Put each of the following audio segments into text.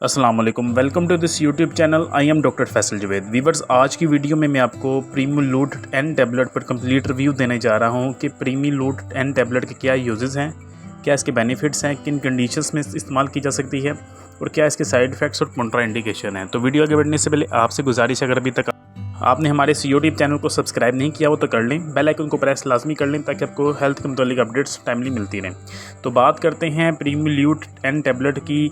अस्सलाम वालेकुम, welcome to this YouTube channel. I am doctor Faisal Javed. Viewers, आज की वीडियो में मैं आपको प्रीमोलूट एन टैबलेट पर कंप्लीट रिव्यू देने जा रहा हूं कि प्रीमोलूट एन टैबलेट के क्या यूजेस हैं, क्या इसके बेनिफिट्स हैं, किन कंडीशंस में इस्तेमाल की जा सकती है और क्या इसके साइड इफ़ेक्ट्स और कॉन्ट्रा इंडिकेशन हैं। तो वीडियो आगे बढ़ने से पहले आपसे गुजारिश है, अगर अभी तक आपने हमारे इस यूट्यूब चैनल को सब्सक्राइब नहीं किया हो तो कर लें, बेल आइकन को प्रेस लाजमी कर लें ताकि आपको हेल्थ के मुतालिक अपडेट्स टाइमली मिलती रहें। तो बात करते हैं प्रीमोलूट एन टैबलेट की।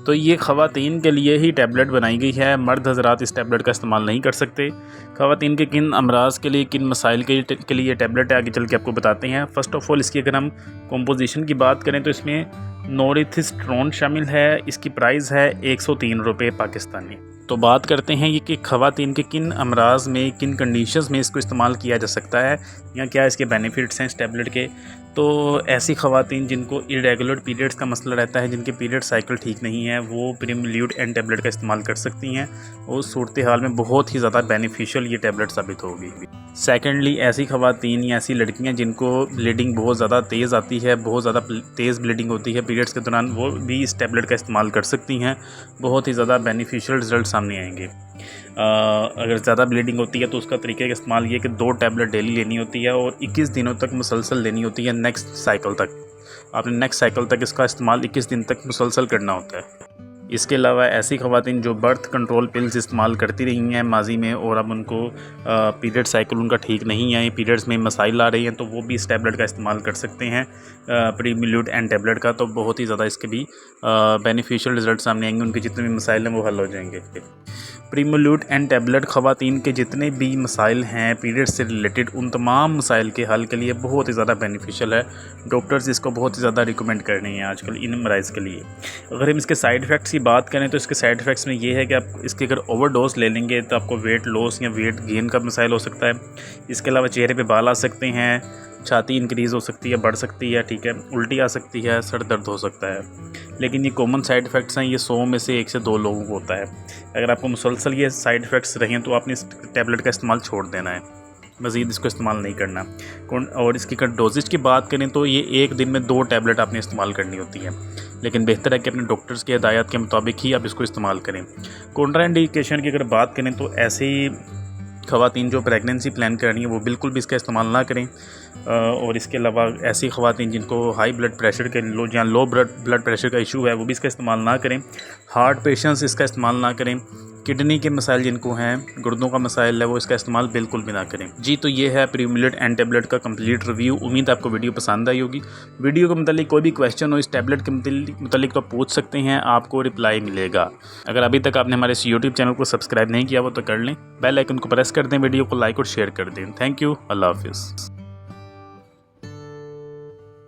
तो ये ख़वातीन के लिए ही टैबलेट बनाई गई है, मर्द हज़रात इस टैबलेट का इस्तेमाल नहीं कर सकते। ख़वातीन के किन अमराज़ के लिए, किन मसाइल के लिए ये टैबलेट है, आगे चल के आपको बताते हैं। फ़र्स्ट ऑफ़ ऑल इसकी अगर हम कॉम्पोजिशन की बात करें तो इसमें नॉर्थिस्ट्रोन शामिल है। इसकी प्राइस है 103 रुपये पाकिस्तानी। तो बात करते हैं ये कि ख़वातीन के किन अमराज़ में, किन कंडीशंस में इसको इस्तेमाल किया जा सकता है या क्या इसके बेनिफिट्स हैं इस टैबलेट के। तो ऐसी ख़वातीन जिनको इरेगुलर पीरियड्स का मसला रहता है, जिनके पीरियड साइकिल ठीक नहीं है, वो प्रीमोलूट एन टैबलेट का इस्तेमाल कर सकती हैं। उस सूरत हाल में बहुत ही ज़्यादा बेनिफिशियल ये टैबलेट साबित होगी। सेकेंडली, ऐसी ख़वातीन या ऐसी लड़कियां जिनको ब्लीडिंग बहुत ज़्यादा तेज़ आती है, बहुत ज़्यादा तेज़ ब्लीडिंग होती है पीरियड्स के दौरान, वो भी इस टैबलेट का इस्तेमाल कर सकती हैं। बहुत ही ज़्यादा बेनिफिशियल रिजल्ट सामने आएंगे। अगर ज़्यादा ब्लीडिंग होती है तो उसका तरीके का इस्तेमाल ये कि 2 टैबलेट डेली लेनी होती है और 21 दिनों तक मुसलसल लेनी होती है। नेक्स्ट साइकिल तक आपने नेक्स्ट साइकिल तक इसका इस्तेमाल 21 दिन तक मुसलसल करना होता है। इसके अलावा ऐसी ख़वातीन जो बर्थ कंट्रोल पिल्स इस्तेमाल करती रही हैं माजी में और अब उनको पीरियड साइकिल उनका ठीक नहीं है, पीरियड्स में मसाइल आ रही हैं, तो वो भी इस टैबलेट का इस्तेमाल कर सकते हैं प्रीमोलूट एन टैबलेट का। तो बहुत ही ज़्यादा इसके भी बेनिफिशियल रिजल्ट सामने आएंगे, उनके जितने भी मसाइल हैं वो हल हो जाएंगे। प्रीमोलूट एन टैबलेट ख़वातीन के जितने भी मसाइल हैं पीरियड से रिलेटेड, उन तमाम मसाइल के हल के लिए बहुत ही ज़्यादा बेनिफिशियल है। डॉक्टर्स इसको बहुत ही ज़्यादा रिकमेंड कर रहे हैं आजकल इन मराइज़ के लिए। अगर हम इसके साइड इफ़ेक्ट्स की बात करें तो इसके साइड इफ़ेक्ट्स में ये है कि आप इसके अगर ओवरडोज ले लेंगे तो आपको वेट लॉस या वेट गेन का मसाइल हो सकता है। इसके अलावा चेहरे पे बाल आ सकते हैं, छाती इंक्रीज़ हो सकती है, बढ़ सकती है, ठीक है, उल्टी आ सकती है, सर दर्द हो सकता है। लेकिन ये कॉमन साइड इफ़ेक्ट्स हैं, ये 100 में से 1 से 2 लोगों को होता है। अगर आपको मुसलसल ये साइड इफ़ेक्ट्स रहें तो आपने इस टैबलेट का इस्तेमाल छोड़ देना है, मज़ीद इसको इस्तेमाल नहीं करना। और इसकी अगर डोजेज की बात करें तो ये एक दिन में 2 टैबलेट आपने इस्तेमाल करनी होती है, लेकिन बेहतर है कि अपने डॉक्टर्स की हिदायत के मुताबिक ही आप इसको इस्तेमाल करें। कॉन्ट्रा इंडिकेशन की अगर बात करें तो ऐसी ख़वातीन जो प्रेगनेंसी प्लान कर रही हैं वो बिल्कुल भी इसका इस्तेमाल ना करें। और इसके अलावा ऐसी ख़वातीन जिनको हाई ब्लड प्रेशर के या लो ब्लड प्रेशर का इशू है वो भी इसका इस्तेमाल ना करें। हार्ट पेशेंट्स इसका इस्तेमाल ना करें। किडनी के मसाइल जिनको हैं, गुर्दों का मसाइल है, वो इसका इस्तेमाल बिल्कुल भी ना करें। जी, तो ये है प्रीमोलूट एन टैबलेट का कंप्लीट रिव्यू। उम्मीद आपको वीडियो पसंद आई होगी। वीडियो के मतलब कोई भी क्वेश्चन हो इस टैबलेट के मतलब तो पूछ सकते हैं, आपको रिप्लाई मिलेगा। अगर अभी तक आपने हमारे इस यूट्यूब चैनल को सब्सक्राइब नहीं किया वो तो कर लें, बेल आइकन को प्रेस कर दें, वीडियो को लाइक और शेयर कर दें। थैंक यू, अल्लाह हाफिज़।